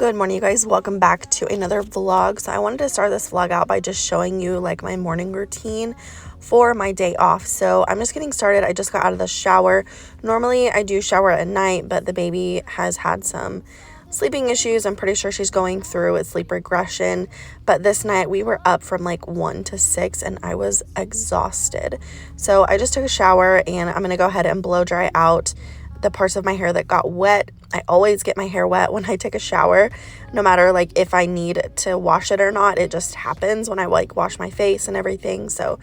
Good morning, you guys. Welcome back to another vlog. So I wanted to start this vlog out by just showing you like my morning routine for my day off. So I'm just getting started. I just got out of the shower. Normally I do shower at night, but the baby has had some sleeping issues. I'm pretty sure she's going through a sleep regression, but this night we were up from like 1 to 6 and I was exhausted. So I just took a shower and I'm gonna go ahead and blow dry out the parts of my hair that got wet. I always get my hair wet when I take a shower, no matter like if I need to wash it or not. It just happens when I like wash my face and everything. So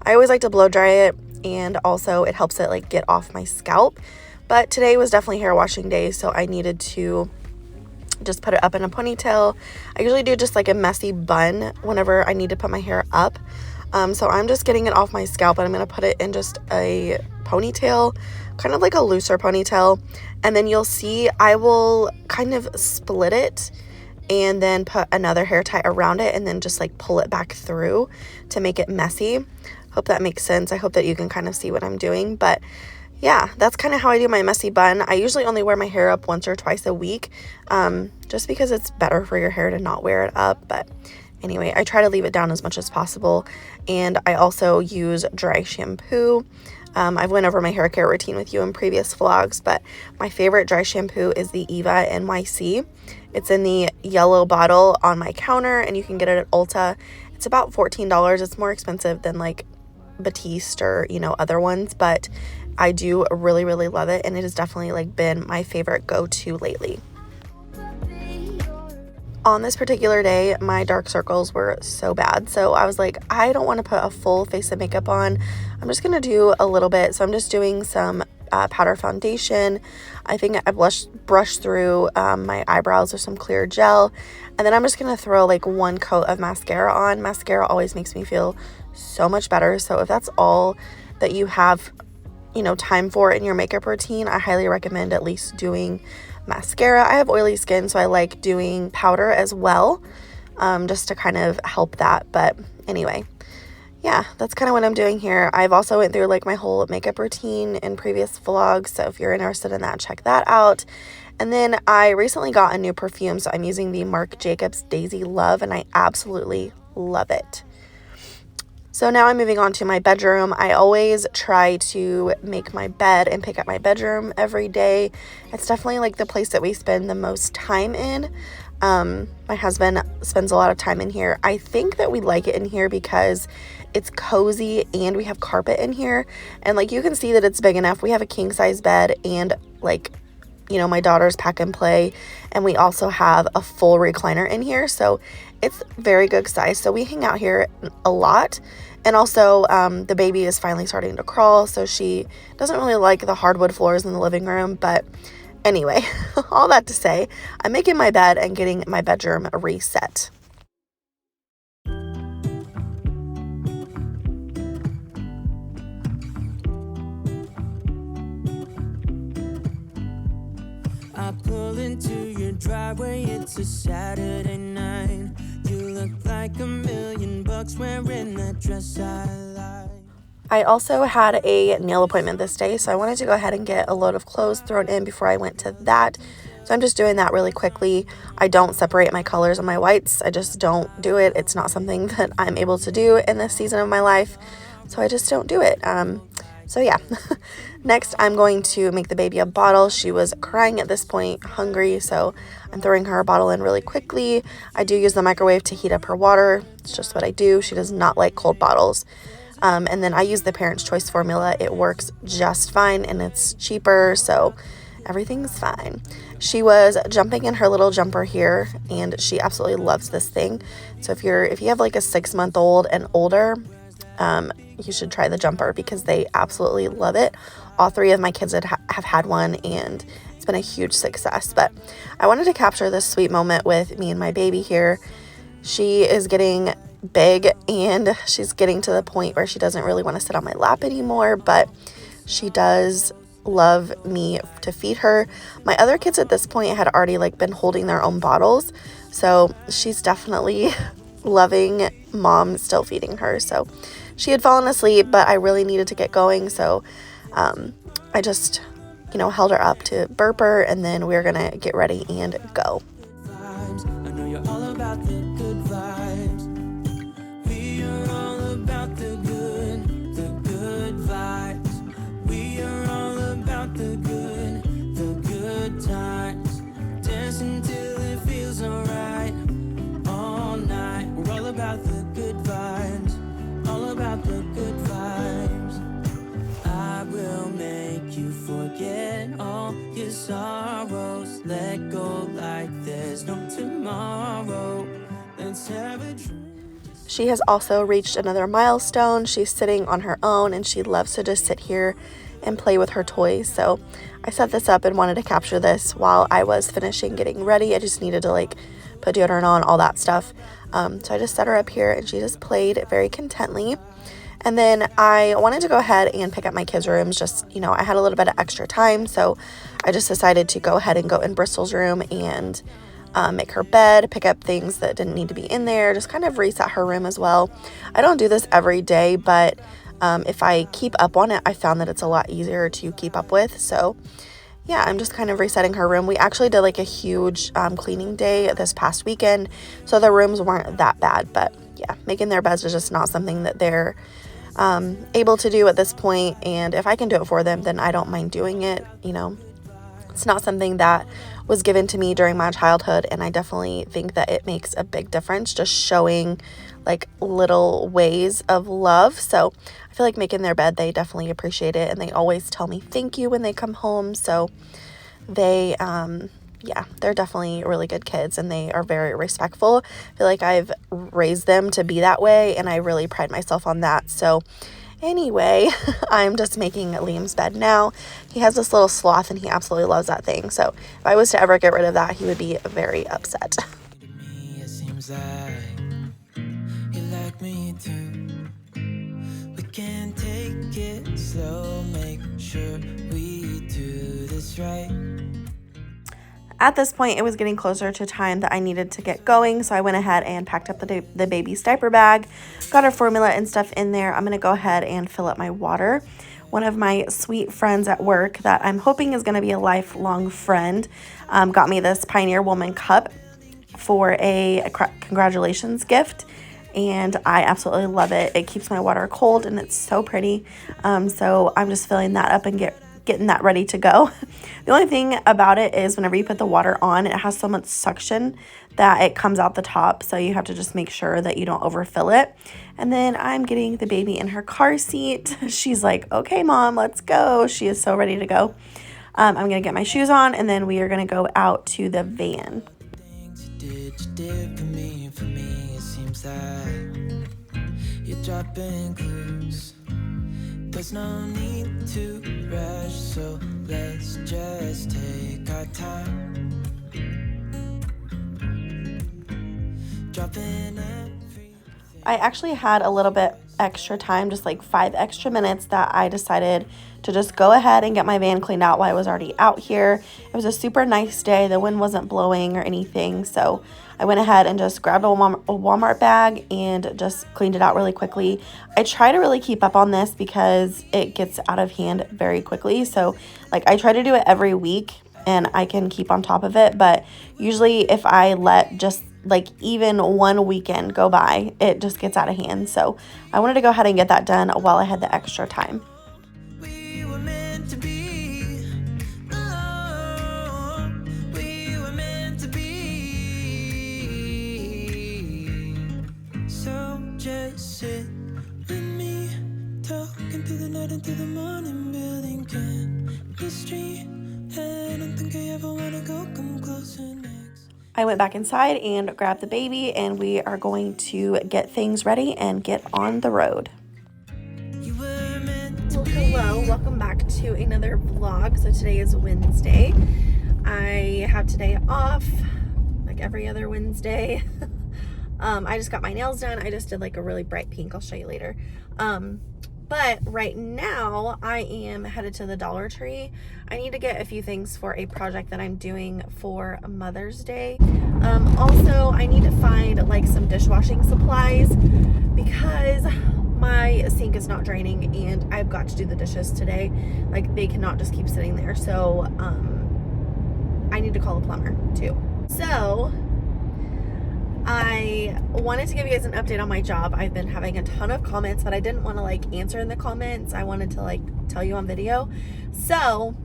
I always like to blow dry it, and also it helps it like get off my scalp. But today was definitely hair washing day, so I needed to just put it up in a ponytail. I usually do just like a messy bun whenever I need to put my hair up. So I'm just getting it off my scalp and I'm going to put it in just a ponytail, kind of like a looser ponytail. And then you'll see I will kind of split it and then put another hair tie around it and then just like pull it back through to make it messy. Hope that makes sense. I hope that you can kind of see what I'm doing. But yeah, that's kind of how I do my messy bun. I usually only wear my hair up once or twice a week, just because it's better for your hair to not wear it up. But anyway, I try to leave it down as much as possible. And I also use dry shampoo. I've went over my hair care routine with you in previous vlogs, but my favorite dry shampoo is the Eva NYC. It's in the yellow bottle on my counter, and you can get it at Ulta. It's about $14. It's more expensive than like Batiste or, other ones, but I do really, really love it. And it has definitely like been my favorite go-to lately. On this particular day, my dark circles were so bad. So I was like, I don't want to put a full face of makeup on. I'm just going to do a little bit. So I'm just doing some powder foundation. I think I brushed through my eyebrows with some clear gel. And then I'm just going to throw like one coat of mascara on. Mascara always makes me feel so much better. So if that's all that you have, time for in your makeup routine, I highly recommend at least doing mascara. I have oily skin, so I like doing powder as well, just to kind of help that. But anyway, yeah, that's kind of what I'm doing here. I've also went through like my whole makeup routine in previous vlogs, so if you're interested in that, check that out. And then I recently got a new perfume, so I'm using the Marc Jacobs Daisy Love, and I absolutely love it. So now I'm moving on to my bedroom. I always try to make my bed and pick up my bedroom every day. It's definitely like the place that we spend the most time in. My husband spends a lot of time in here. I think that we like it in here because it's cozy and we have carpet in here. And like you can see that it's big enough. We have a king size bed and like, my daughter's pack and play. And we also have a full recliner in here. So it's very good size. So we hang out here a lot. And also the baby is finally starting to crawl. So she doesn't really like the hardwood floors in the living room. But anyway, all that to say, I'm making my bed and getting my bedroom reset. I pull into your driveway, it's a Saturday night. You look like $1,000,000 wearing that dress I like. I also had a nail appointment this day, so I wanted to go ahead and get a load of clothes thrown in before I went to that. So I'm just doing that really quickly. I don't separate my colors and my whites. I just don't do it. It's not something that I'm able to do in this season of my life, so I just don't do it. So yeah, next I'm going to make the baby a bottle. She was crying at this point, hungry, so I'm throwing her a bottle in really quickly. I do use the microwave to heat up her water. It's just what I do. She does not like cold bottles. And then I use the Parents' Choice formula. It works just fine and it's cheaper, so everything's fine. She was jumping in her little jumper here and she absolutely loves this thing. So if you have like a 6-month-old and older, you should try the jumper because they absolutely love it. All 3 of my kids have had one and it's been a huge success. But I wanted to capture this sweet moment with me and my baby here. She is getting big and she's getting to the point where she doesn't really want to sit on my lap anymore, but she does love me to feed her. My other kids at this point had already like been holding their own bottles, so she's definitely loving mom still feeding her. So she had fallen asleep, but I really needed to get going, so I just held her up to burp her, and then we're gonna get ready and go. about the good vibes. We are all about the good vibes. We are all about the good times. Dancing till it feels alright all night. We're all about the good vibes, all about the good vibes. I will make you forget all your sorrows. Let go like there's no tomorrow. Let's have a drink. She has also reached another milestone. She's sitting on her own and she loves to just sit here and play with her toys. So I set this up and wanted to capture this while I was finishing getting ready. I just needed to like put deodorant on, all that stuff. So I just set her up here and she just played very contently. And then I wanted to go ahead and pick up my kids' rooms. Just, you know, I had a little bit of extra time. So I just decided to go ahead and go in Brystal's room and make her bed, pick up things that didn't need to be in there, just kind of reset her room as well. I don't do this every day, but if I keep up on it, I found that it's a lot easier to keep up with. So yeah, I'm just kind of resetting her room. We actually did like a huge cleaning day this past weekend, so the rooms weren't that bad. But yeah, making their beds is just not something that they're able to do at this point. And if I can do it for them, then I don't mind doing it. You know, it's not something that was given to me during my childhood, and I definitely think that it makes a big difference just showing like little ways of love. So I feel like making their bed, they definitely appreciate it, and they always tell me thank you when they come home. So they yeah, they're definitely really good kids, and they are very respectful. I feel like I've raised them to be that way, and I really pride myself on that. So anyway, I'm just making Liam's bed now. He has this little sloth and he absolutely loves that thing. So if I was to ever get rid of that, he would be very upset. To me, it seems like you like me too. We can take it slow, make sure we do this right. At this point, it was getting closer to time that I needed to get going, so I went ahead and packed up the baby's diaper bag, got her formula and stuff in there. I'm going to go ahead and fill up my water. One of my sweet friends at work that I'm hoping is going to be a lifelong friend got me this Pioneer Woman cup for a congratulations gift, and I absolutely love it. It keeps my water cold, and it's so pretty. So I'm just filling that up and getting that ready to go. The only thing about it is whenever you put the water on, it has so much suction that it comes out the top, so you have to just make sure that you don't overfill it. And then I'm getting the baby in her car seat. She's like, okay, Mom, let's go. She is so ready to go. I'm gonna get my shoes on, and then we are gonna go out to the van. You did for me, it seems like you're dropping clues. There's no need to rush, so let's just take our time. Dropping everything. I actually had a little bit extra time, just like 5 extra minutes, that I decided to just go ahead and get my van cleaned out while I was already out here. It was a super nice day. The wind wasn't blowing or anything, so I went ahead and just grabbed a Walmart bag and just cleaned it out really quickly. I try to really keep up on this because it gets out of hand very quickly. So like I try to do it every week and I can keep on top of it. But usually if I let just like even one weekend go by, it just gets out of hand. So I wanted to go ahead and get that done while I had the extra time. We were meant to be. Oh, we were meant to be. So just sit with me, talking through the night into the morning, building chemistry. And I don't think I ever wanna go come closer next. I went back inside and grabbed the baby, and we are going to get things ready and get on the road. You were meant to Well, be. hello, welcome back to another vlog. So today is Wednesday. I have today off, like every other Wednesday. I just got my nails done. I just did like a really bright pink. I'll show you later. But right now I am headed to the Dollar Tree. I need to get a few things for a project that I'm doing for Mother's Day. Also, I need to find like some dishwashing supplies because my sink is not draining and I've got to do the dishes today. Like they cannot just keep sitting there. So I need to call a plumber too. So I wanted to give you guys an update on my job. I've been having a ton of comments, but I didn't want to like answer in the comments. I wanted to like tell you on video. So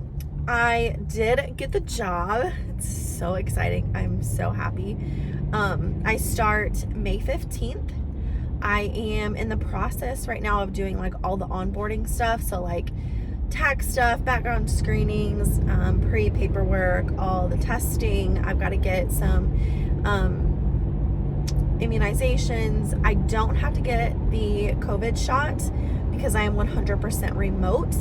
I did get the job. It's so exciting. I'm so happy. I start May 15th. I am in the process right now of doing like all the onboarding stuff. So like tax stuff, background screenings, pre-paperwork, all the testing. I've got to get some immunizations. I don't have to get the COVID shot because I am 100% remote.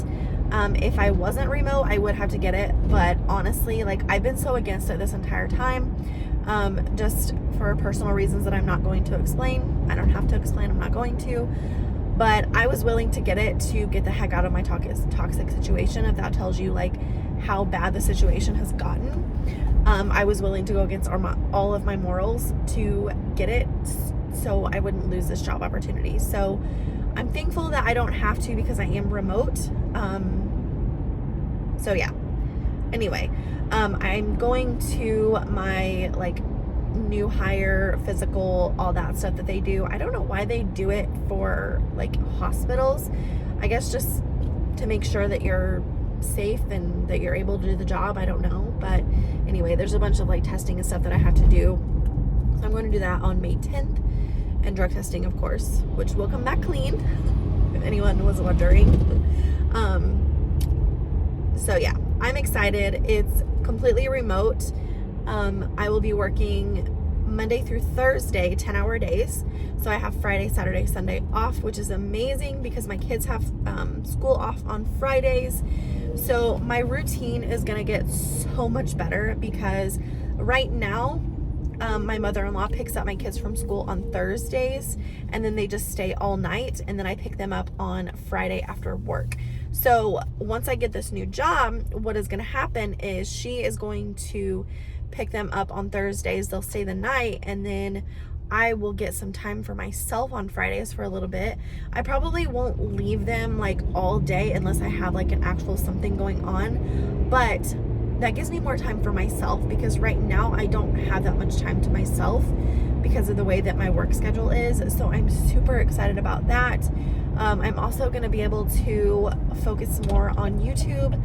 If I wasn't remote, I would have to get it. But honestly, like I've been so against it this entire time, just for personal reasons that I'm not going to explain. I don't have to explain, I'm not going to. But I was willing to get it to get the heck out of my toxic situation, if that tells you like how bad the situation has gotten. I was willing to go against all of my morals to get it so I wouldn't lose this job opportunity. So I'm thankful that I don't have to because I am remote. So yeah. Anyway, I'm going to my like new hire physical, all that stuff that they do. I don't know why they do it for like hospitals. I guess just to make sure that you're safe and that you're able to do the job. I don't know, but anyway, there's a bunch of like testing and stuff that I have to do. So I'm going to do that on May 10th, and drug testing, of course, which will come back clean if anyone was wondering. So yeah, I'm excited. It's completely remote. I will be working Monday through Thursday, 10-hour days. So I have Friday, Saturday, Sunday off, which is amazing because my kids have school off on Fridays. So my routine is going to get so much better because right now, my mother-in-law picks up my kids from school on Thursdays, and then they just stay all night, and then I pick them up on Friday after work. So once I get this new job, what is going to happen is she is going to pick them up on Thursdays. They'll stay the night, and then I will get some time for myself on Fridays for a little bit. I probably won't leave them like all day unless I have like an actual something going on, but that gives me more time for myself because right now I don't have that much time to myself because of the way that my work schedule is. So I'm super excited about that. I'm also going to be able to focus more on YouTube,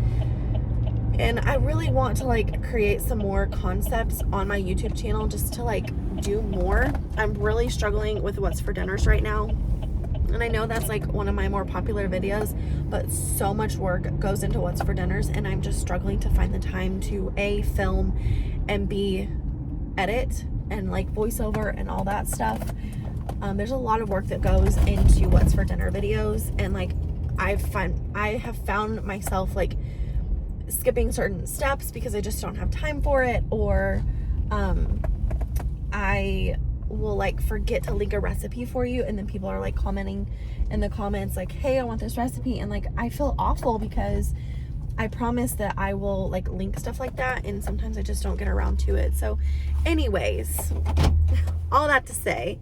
and I really want to like create some more concepts on my YouTube channel just to like do more. I'm really struggling with what's for dinners right now, and I know that's like one of my more popular videos, but so much work goes into what's for dinners, and I'm just struggling to find the time to A, film, and B, edit and like voiceover and all that stuff. There's a lot of work that goes into what's for dinner videos, and like I have found myself like skipping certain steps because I just don't have time for it, or I will like forget to link a recipe for you, and then people are like commenting in the comments like, hey, I want this recipe, and like I feel awful because I promise that I will like link stuff like that, and sometimes I just don't get around to it. So anyways, all that to say,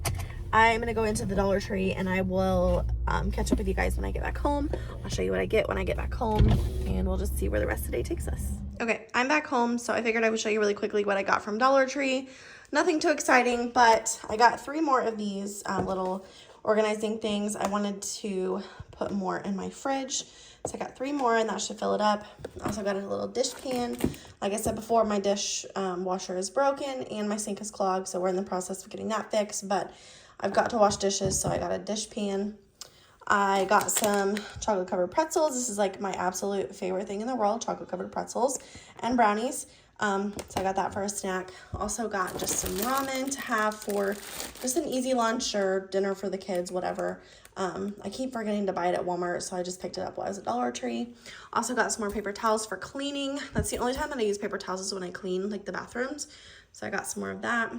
I'm gonna go into the Dollar Tree, and I will catch up with you guys when I get back home. I'll show you what I get when I get back home, and we'll just see where the rest of the day takes us. Okay, I'm back home, so I figured I would show you really quickly what I got from Dollar Tree. Nothing too exciting, but I got 3 more of these little organizing things. I wanted to put more in my fridge, so I got 3 more, and that should fill it up. Also got a little dish pan. Like I said before, my dish washer is broken, and my sink is clogged, so we're in the process of getting that fixed, but I've got to wash dishes, so I got a dish pan. I got some chocolate covered pretzels. This is like my absolute favorite thing in the world, chocolate covered pretzels and brownies. So I got that for a snack. Also got just some ramen to have for just an easy lunch or dinner for the kids, whatever. I keep forgetting to buy it at Walmart, so I just picked it up while I was at Dollar Tree. Also got some more paper towels for cleaning. That's the only time that I use paper towels is when I clean like the bathrooms. So I got some more of that.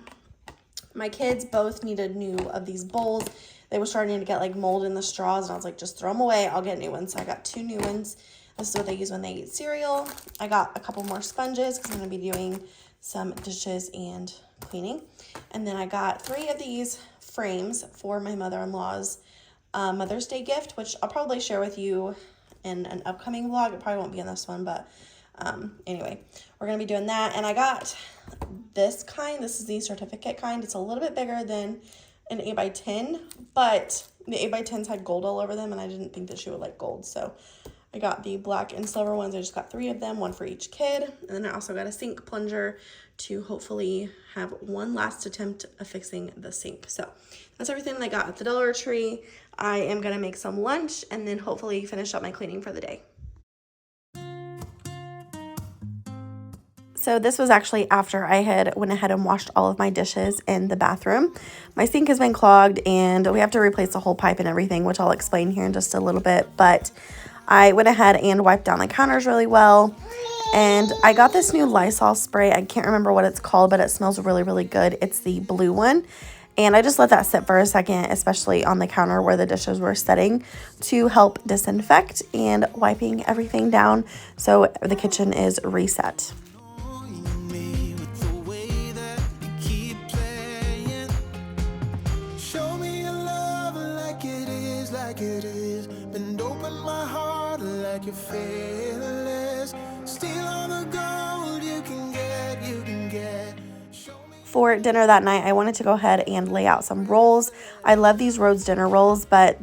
My kids both needed new of these bowls. They were starting to get like mold in the straws, and I was like, just throw them away. I'll get new ones. So I got 2 new ones. This is what they use when they eat cereal. I got a couple more sponges because I'm going to be doing some dishes and cleaning. And then I got 3 of these frames for my mother-in-law's Mother's Day gift, which I'll probably share with you in an upcoming vlog. It probably won't be in this one, but Anyway, we're going to be doing that. And I got this kind. This is the certificate kind. It's a little bit bigger than an 8x10, but the 8x10s had gold all over them, and I didn't think that she would like gold. So I got the black and silver ones. I just got 3 of them, 1 for each kid. And then I also got a sink plunger to hopefully have one last attempt of fixing the sink. So that's everything that I got at the Dollar Tree. I am going to make some lunch and then hopefully finish up my cleaning for the day. So this was actually after I had went ahead and washed all of my dishes in the bathroom. My sink has been clogged and we have to replace the whole pipe and everything, which I'll explain here in just a little bit. But I went ahead and wiped down the counters really well. And I got this new Lysol spray. I can't remember what it's called, but it smells really, really good. It's the blue one. And I just let that sit for a second, especially on the counter where the dishes were sitting, to help disinfect and wiping everything down so the kitchen is reset. It is, bend open my heart like you're fearless. Steal all the gold you can get. For dinner that night, I wanted to go ahead and lay out some rolls. I love these Rhodes dinner rolls, but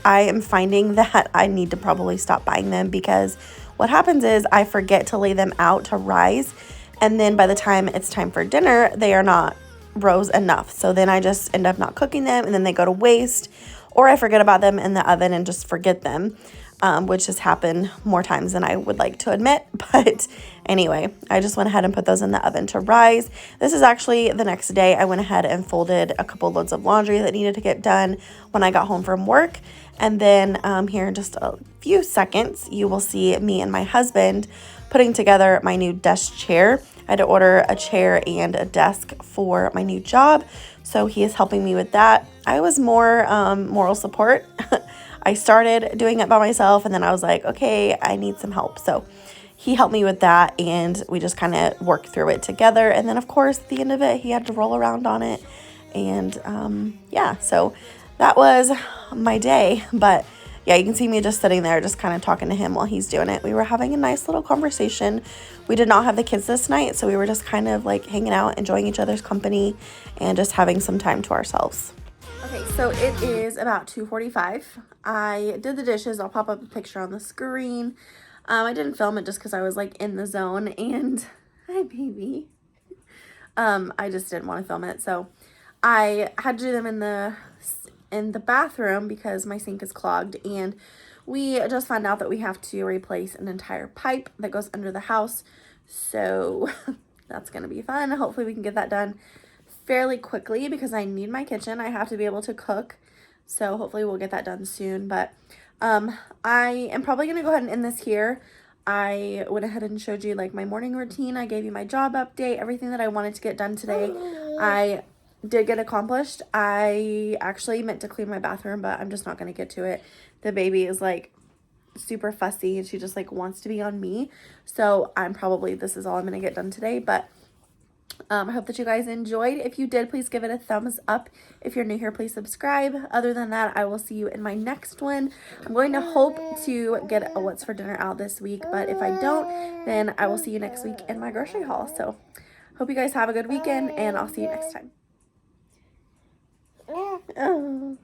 I am finding that I need to probably stop buying them because what happens is I forget to lay them out to rise, and then by the time it's time for dinner, they are not rose enough. So then I just end up not cooking them, and then they go to waste. Or I forget about them in the oven and just forget them, which has happened more times than I would like to admit. But anyway, I just went ahead and put those in the oven to rise. This is actually the next day. I went ahead and folded a couple loads of laundry that needed to get done when I got home from work. And then here in just a few seconds, you will see me and my husband putting together my new desk chair. I had to order a chair and a desk for my new job, so he is helping me with that. I was more moral support. I started doing it by myself, and then I was like, okay, I need some help. So he helped me with that, and we just kind of worked through it together. And then, of course, at the end of it, he had to roll around on it. And, yeah, so that was my day. But yeah, you can see me just sitting there, just kind of talking to him while he's doing it. We were having a nice little conversation. We did not have the kids this night, so we were just kind of like hanging out, enjoying each other's company, and just having some time to ourselves. Okay, so it is about 2:45. I did the dishes. I'll pop up a picture on the screen. I didn't film it just because I was like in the zone, and hi, baby. I just didn't want to film it, so I had to do them in the bathroom because my sink is clogged, and we just found out that we have to replace an entire pipe that goes under the house. So that's gonna be fun. Hopefully we can get that done fairly quickly because I need my kitchen. I have to be able to cook, so hopefully we'll get that done soon. But I am probably gonna go ahead and end this here. I went ahead and showed you like my morning routine. I gave you my job update, everything that I wanted to get done today. I did get accomplished. I actually meant to clean my bathroom, but I'm just not going to get to it. The baby is like super fussy and she just like wants to be on me. So this is all I'm going to get done today. But I hope that you guys enjoyed. If you did, please give it a thumbs up. If you're new here, please subscribe. Other than that, I will see you in my next one. I'm going to hope to get a what's for dinner out this week, but if I don't, then I will see you next week in my grocery haul. So hope you guys have a good weekend, and I'll see you next time. Oh.